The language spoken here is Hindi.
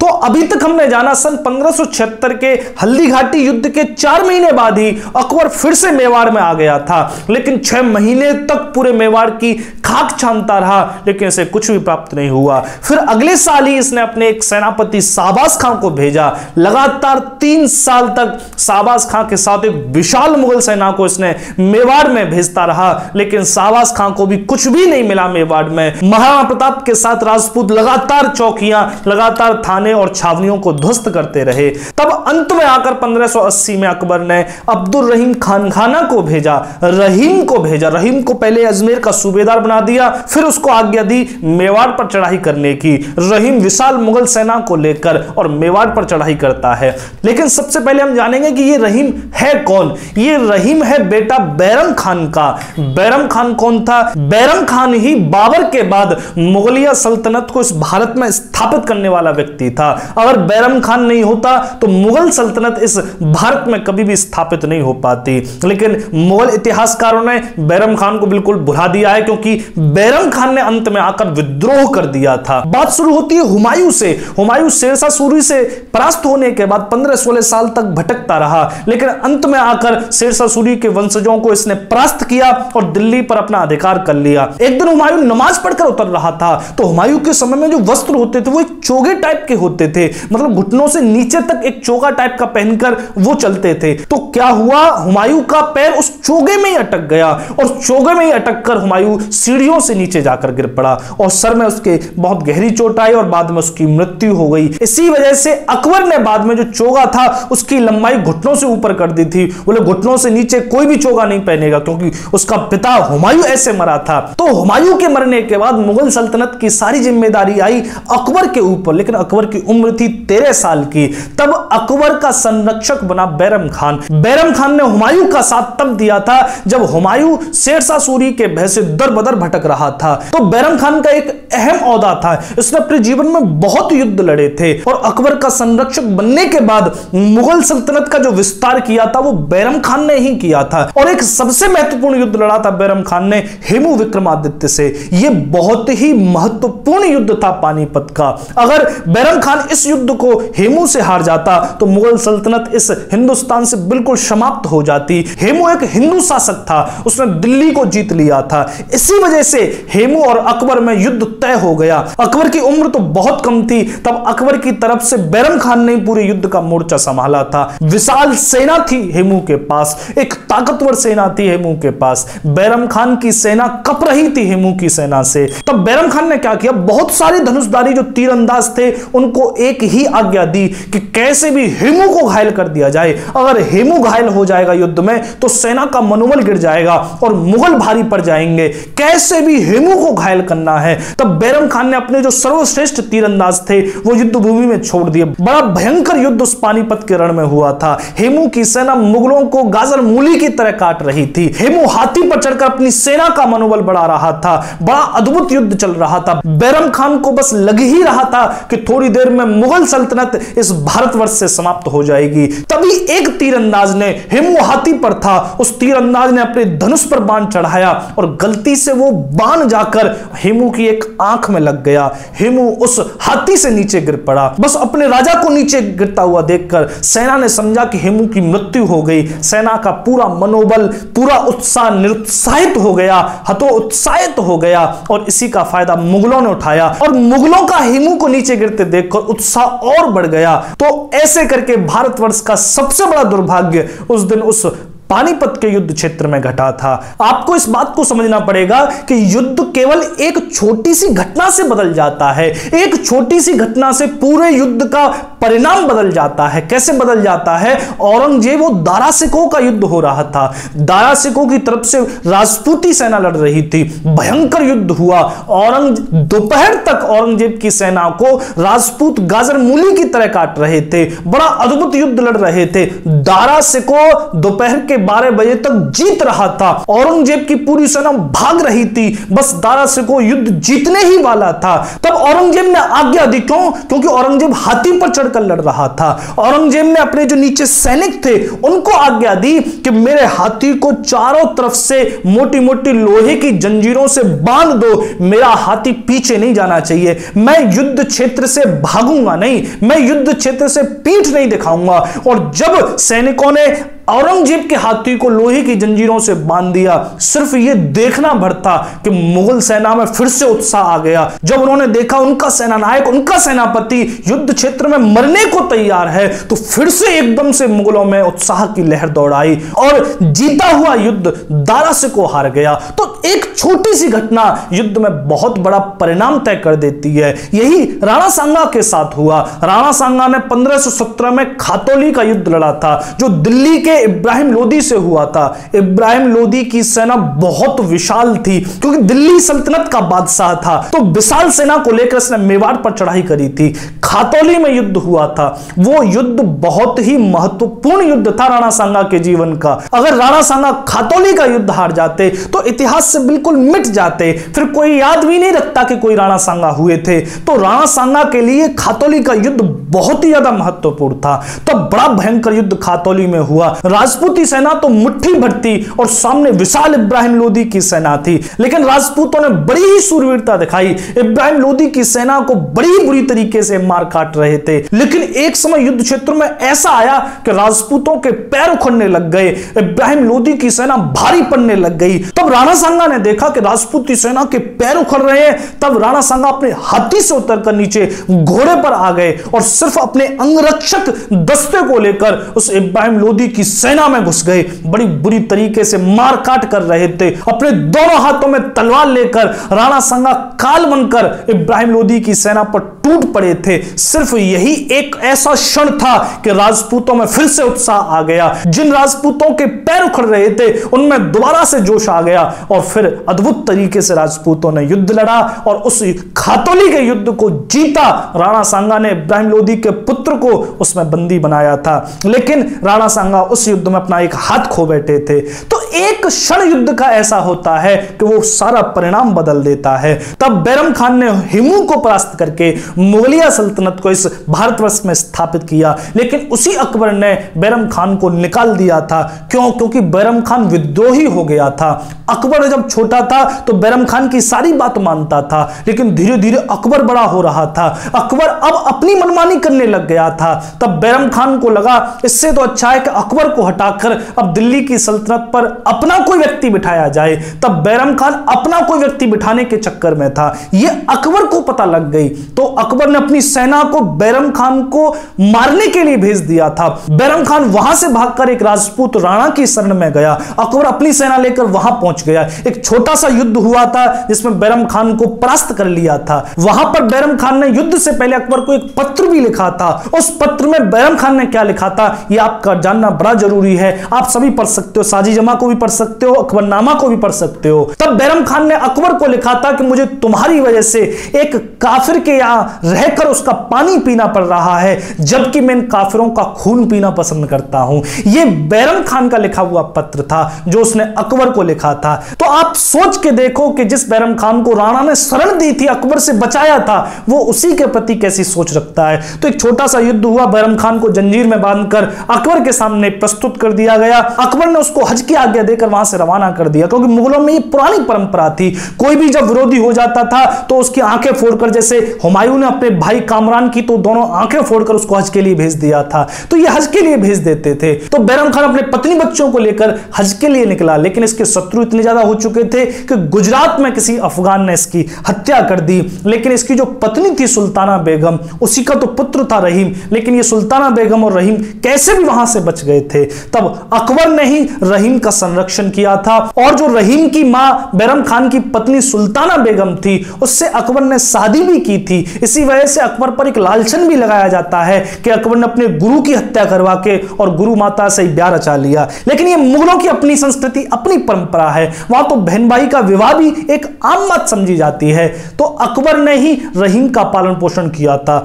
तो अभी तक हमने जाना सन 1576 के हल्दी घाटी युद्ध के 4 महीने बाद ही अकबर फिर से मेवाड़ में आ गया था, लेकिन 6 महीने तक पूरे मेवाड़ की खाक छानता रहा, लेकिन इसे कुछ भी प्राप्त नहीं हुआ। फिर अगले साल ही इसने अपने एक सेनापति शाहबाज खां को भेजा। लगातार 3 साल तक शाहबाज खां के साथ एक विशाल मुगल सेना को इसने मेवाड़ में भेजता रहा, लेकिन शाहबाज खां को भी कुछ भी नहीं मिला मेवाड़ में। महाराणा प्रताप के साथ राजपूत लगातार चौकियां, लगातार थाने और छावनियों को ध्वस्त करते रहे। तब अंत में आकर 1580 में अकबर ने अब्दुल रहीम खानखाना को भेजा, रहीम को भेजा। रहीम को पहले अजमेर का सूबेदार बना दिया, फिर उसको आज्ञा दी मेवाड़ पर चढ़ाई करने की। रहीम विशाल मुगल सेना को लेकर और मेवाड़ पर चढ़ाई करता है। लेकिन सबसे पहले हम जानेंगे कि ये रहीम है कौन। ये रहीम है बेटा बैरम खान का। बैरम खान कौन था? बैरम खान ही बाबर के बाद मुगलिया सल्तनत को इस भारत में स्थापित करने वाला व्यक्ति था। अगर बैरम खान नहीं होता तो मुगल सल्तनत इस भारत में कभी भी स्थापित नहीं हो पाती। लेकिन मुगल इतिहासकारों ने बैरम खान को बिल्कुल भुला दिया है, क्योंकि बैरम खान ने अंत में आकर विद्रोह कर दिया था। बात शुरू होती है हुमायूं से। हुमायूं शेरशाह सूरी से परास्त होने के बाद 15-16 साल तक भटकता रहा, लेकिन अंत में आकर शेरशाह सूरी के वंशजों को इसने परास्त किया और दिल्ली पर अपना अधिकार कर लिया। एक दिन हुमायूं नमाज पढ़कर उतर रहा था, तो हुमायूं के समय में जो वस्त्र होते थे वो एक चोगे टाइप के होते थे, मतलब घुटनों से नीचे तक एक चोगा टाइप का पहनकर वो चलते थे। तो क्या हुआ, हुमायूं का पैर उस चोगे में ही अटक गया और चोगे में ही अटक कर हुमायूं सीढ़ियों से नीचे जाकर गिर पड़ा और सर में उसके बहुत गहरी चोट आई और बाद में उसकी मृत्यु हो गई। इसी वजह से अकबर ने बाद में जो चोगा था उसकी लंबाई घुटनों से ऊपर कर दी थी। बोले घुटनों से नीचे कोई भी चोगा नहीं पहनेगा, क्योंकि उसका पिता हुमायूं ऐसे मरा था। तो हुमायूं के मरने के बाद मुगल सल्तनत की सारी जिम्मेदारी आई अकबर के ऊपर, लेकिन अकबर की उम्र थी 13 साल की। तब अकबर का संरक्षक बना बैरम खान। बैरम खान ने हुमायूं का साथ तब दिया था जब हुमायूं शेरशाह सूरी के भय से दर बदर भटक रहा था। तो बैरम खान का एक अहम औहदा था, इसने अपने जीवन में बहुत युद्ध लड़े थे और अकबर का संरक्षक बनने के बाद मुगल सल्तनत का जो विस्तार किया था वो बैरम खान ने ही किया था। और एक सबसे महत्वपूर्ण युद्ध लड़ा था बैरम खान ने हेमू विक्रमादित्य से। यह बहुत ही महत्वपूर्ण युद्ध था पानीपत का। अगर बैरम खान इस युद्ध को हेमू से हार जाता तो मुगल सल्तनत इस हिंदुस्तान से बिल्कुल समाप्त हो जाती। हेमू एक हिंदू शासक था, उसने दिल्ली को जीत लिया था। इसी वजह से हेमू और अकबर में युद्ध तय हो गया। अकबर की उम्र तो बहुत कम थी, तब अकबर की तरफ से बैरम खान ने पूरे युद्ध का मोर्चा संभाला था। विशाल सेना थी हेमू के पास, एक ताकतवर सेना थी हेमू के पास। बैरम खान की सेना कप रही थी हेमू की सेना से। तब बैरम खान ने क्या किया, बहुत सारे धनुषधारी जो तीरंदाज थे उनको एक ही आज्ञा दी कि कैसे भी हेमू को घायल कर दिया जाए। अगर हेमू घायल हो जाएगा युद्ध में तो सेना का मनोबल गिर जाएगा और मुगल भारी पड़ जाएंगे, कैसे भी हेमू को घायल करना है। तब बैरम खान ने अपने जो सर्वश्रेष्ठ तीरंदाज थे वो युद्ध भूमि में छोड़ दिए। बड़ा भयंकर युद्ध उस पानीपत के रण में हुआ था। हेमू की सेना मुगलों को गाजर मूली की तरह काट रही थी। हेमू हाथी पर चढ़कर अपनी सेना का मनोबल बढ़ा रहा था। बड़ा अद्भुत युद्ध चल रहा था। बैरम खान को बस लग ही रहा था कि थोड़ी देर में मुगल सल्तनत इस भारतवर्ष से समाप्त हो जाएगी। तभी एक तीरंदाज ने, हेमू हाथी पर था, उस तीरंदाज ने अपने धनुष पर बाण चढ़ाया और गलती से वो बाण जाकर हेमू की एक आंख में लग गया। हेमू उस हाथी से नीचे गिर पड़ा। बस अपने राजा को नीचे गिरता हुआ देखकर सेना ने समझा कि हेमू की मृत्यु हो गई। सेना का पूरा मनोबल, पूरा उत्साह निरुत्साहित हो गया, हतोत्साहित हो गया और इसी का फायदा मुगलों ने उठाया और मुगलों का हेमू को नीचे गिरते देखकर उत्साह और बढ़ गया। तो ऐसे करके भारतवर्ष का सबसे बड़ा दुर्भाग्य उस दिन उस पानीपत के युद्ध क्षेत्र में घटा था। आपको इस बात को समझना पड़ेगा कि युद्ध केवल एक छोटी सी घटना से बदल जाता है। एक छोटी सी घटना से पूरे युद्ध का परिणाम बदल जाता है। कैसे बदल जाता है? औरंगजेब और दारा सिकों का युद्ध हो रहा था। दारा सिकों की तरफ से राजपूती सेना लड़ रही थी। भयंकर युद्ध हुआ। दोपहर तक औरंगजेब की सेना को राजपूत गाजर मूली की तरह काट रहे थे। बड़ा अद्भुत युद्ध लड़ रहे थे। दारा सिकों दोपहर के 12 बजे तक जीत रहा था। औरंगजेब की पूरी सेना भाग रही थी, बस दारा सिकोह युद्ध जीतने ही वाला था। तब औरंगजेब ने आज्ञा दी, क्यों? क्योंकि औरंगजेब हाथी पर चढ़कर लड़ रहा था। औरंगजेब ने अपने जो नीचे सैनिक थे उनको आज्ञा दी कि मेरे हाथी को चारों तरफ से मोटी मोटी लोहे की जंजीरों से बांध दो, मेरा हाथी पीछे नहीं जाना चाहिए, मैं युद्ध क्षेत्र से भागूंगा नहीं, मैं युद्ध क्षेत्र से पीठ नहीं दिखाऊंगा। और जब सैनिकों ने औरंगजेब के हाथी को लोहे की जंजीरों से बांध दिया, सिर्फ यह देखना भर था कि मुगल सेना में फिर से उत्साह आ गया। जब उन्होंने देखा उनका सेनानायक, उनका सेनापति युद्ध क्षेत्र में मरने को तैयार है, तो फिर से एकदम से मुगलों में उत्साह की लहर दौड़ाई और जीता हुआ युद्ध दारा सिकोह हार गया। तो एक छोटी सी घटना युद्ध में बहुत बड़ा परिणाम तय कर देती है। यही राणा सांगा के साथ हुआ। राणा सांगा ने 1517 में खातौली का युद्ध लड़ा था, जो दिल्ली के इब्राहिम लोदी से हुआ था। इब्राहिम लोदी की सेना बहुत विशाल थी, क्योंकि दिल्ली सल्तनत का बादशाह था, तो विशाल सेना को लेकर उसने मेवाड़ पर चढ़ाई करी थी। खातौली में युद्ध हुआ था, वो युद्ध बहुत ही महत्वपूर्ण युद्ध था राणा सांगा के जीवन का। अगर राणा सांगा खातौली का युद्ध हार जाते तो इतिहास से बिल्कुल मिट जाते, फिर कोई याद भी नहीं रखता कि कोई राणा सांगा हुए थे। तो राणा सांगा के लिए खातौली का युद्ध बहुत ही ज्यादा महत्वपूर्ण था। तब बड़ा भयंकर युद्ध खातौली में हुआ। राजपूती सेना तो मुट्ठी भर थी और सामने विशाल इब्राहिम लोदी की सेना थी, लेकिन राजपूतों ने बड़ी ही सूरवीरता दिखाई। इब्राहिम लोदी की सेना को बड़ी बुरी तरीके से मार काट रहे थे। लेकिन एक समय युद्ध क्षेत्र में ऐसा आया कि राजपूतों के पैर उखड़ने लग गए, इब्राहिम लोदी की सेना भारी पड़ने लग गई। तब राणा सांगा ने देखा कि राजपूती सेना के पैर उखड़ रहे हैं। तब राणा सांगा अपने हाथी से उतरकर नीचे घोड़े पर आ गए और सिर्फ अपने अंगरक्षक दस्ते को लेकर उस इब्राहिम लोदी की सेना में घुस गए। बड़ी बुरी तरीके से मार काट कर रहे थे। अपने दोनों हाथों में तलवार लेकर राणा सांगा काल बनकर इब्राहिम लोदी की सेना पर टूट पड़े थे। सिर्फ यही एक ऐसा क्षण था कि राजपूतों में फिर से उत्साह आ गया। जिन राजपूतों के पैर उखड़ रहे थे उनमें दोबारा से जोश आ गया और फिर अद्भुत तरीके से राजपूतों ने युद्ध लड़ा और उस खातौली के युद्ध को जीता। राणा सांगा ने इब्राहिम लोदी के पुत्र को उसमें बंदी बनाया था, लेकिन राणा सांगा उस युद्ध में अपना एक हाथ खो बैठे थे। तो एक क्षण युद्ध का ऐसा होता है कि वो सारा परिणाम बदल देता है। तब बैरम खान ने हिमू को परास्त करके मुगलिया सल्तनत को इस भारतवर्ष में स्थापित किया, लेकिन उसी अकबर ने बैरम खान को निकाल दिया था। क्यों? क्योंकि बैरम खान विद्रोही हो गया था। अकबर जब छोटा था तो बैरम खान की सारी बात मानता था, लेकिन धीरे धीरे अकबर बड़ा हो रहा था। अकबर अब अपनी मनमानी करने लग गया था। तब बैरम खान को लगा इससे तो अच्छा है कि अकबर को हटाकर अब दिल्ली की सल्तनत पर अपना कोई व्यक्ति बिठाया जाए। तब बैरम खान अपना कोई व्यक्ति बिठाने के चक्कर में था। यह अकबर को पता लग गई, तो अकबर ने अपनी सेना को बैरम खान को मारने के लिए भेज दिया था। बैरम खान वहां से भागकर एक राजपूत राणा की शरण में गया। अकबर अपनी सेना लेकर वहां पहुंच गया। एक छोटा सा युद्ध हुआ था जिसमें बैरम खान को परास्त कर लिया था। वहां पर बैरम खान ने युद्ध से पहले अकबर को एक पत्र भी लिखा था। उस पत्र में बैरम खान ने क्या लिखा था यह आपका जानना बड़ा जरूरी है। आप सभी पढ़ सकते हो, साजिजमा को भी पढ़ सकते हो, अकबरनामा को भी पढ़ सकते हो। तब बैरम खान ने अकबर को लिखा था कि मुझे तुम्हारी वजह से एक काफिर के यहां रहकर उसका पानी पीना पड़ रहा है, जबकि मैं इन काफिरों का खून पीना पसंद करता हूं। यह बैरम खान का लिखा हुआ पत्र था जो उसने अकबर को लिखा था। तो आप सोच के देखो कि जिस बैरम खान को राणा ने शरण दी थी, अकबर से बचाया था, वो उसी के प्रति कैसी सोच रखता है। तो एक छोटा सा युद्ध हुआ, बैरम खान को जंजीर में बांधकर अकबर के सामने प्रस्तुत कर दिया गया। अकबर ने उसको हज की आज्ञा देकर वहां से रवाना कर दिया, क्योंकि मुगलों में ये पुरानी परंपरा थी, कोई भी जब विरोधी हो जाता था तो उसकी आंखें फोड़कर, जैसे हुमायूं ने अपने भाई कामरान की तो दोनों आंखें फोड़कर उसको हज के लिए भेज दिया था, तो ये हज के लिए भेज देते थे। तो बैरम खान अपने पत्नी बच्चों को लेकर हज के लिए निकला, लेकिन इसके शत्रु इतने ज्यादा हो चुके थे कि गुजरात में किसी अफगान ने इसकी हत्या कर दी। लेकिन इसकी जो पत्नी थी सुल्ताना बेगम, उसी का तो पुत्र था रहीम, लेकिन ये सुल्ताना बेगम और रहीम कैसे भी वहां से बच गए थे। तब अकबर ने ही रहीम का संरक्षण किया था, और जो रहीम की मां बैरम खान की पत्नी सुल्ताना बेगम थी उससे अकबर ने शादी भी की थी। इसी वजह से अकबर पर एक लालचन भी लगाया जाता है कि अकबर ने अपने गुरु की हत्या करवा के और गुरु माता से ब्याह रचा लिया। लेकिन ये मुगलों की अपनी संस्कृति, अपनी परंपरा है, वहां तो बहन भाई का विवाह भी एक आम बात समझी जाती है। तो अकबर ने ही रहीम का पालन पोषण किया था।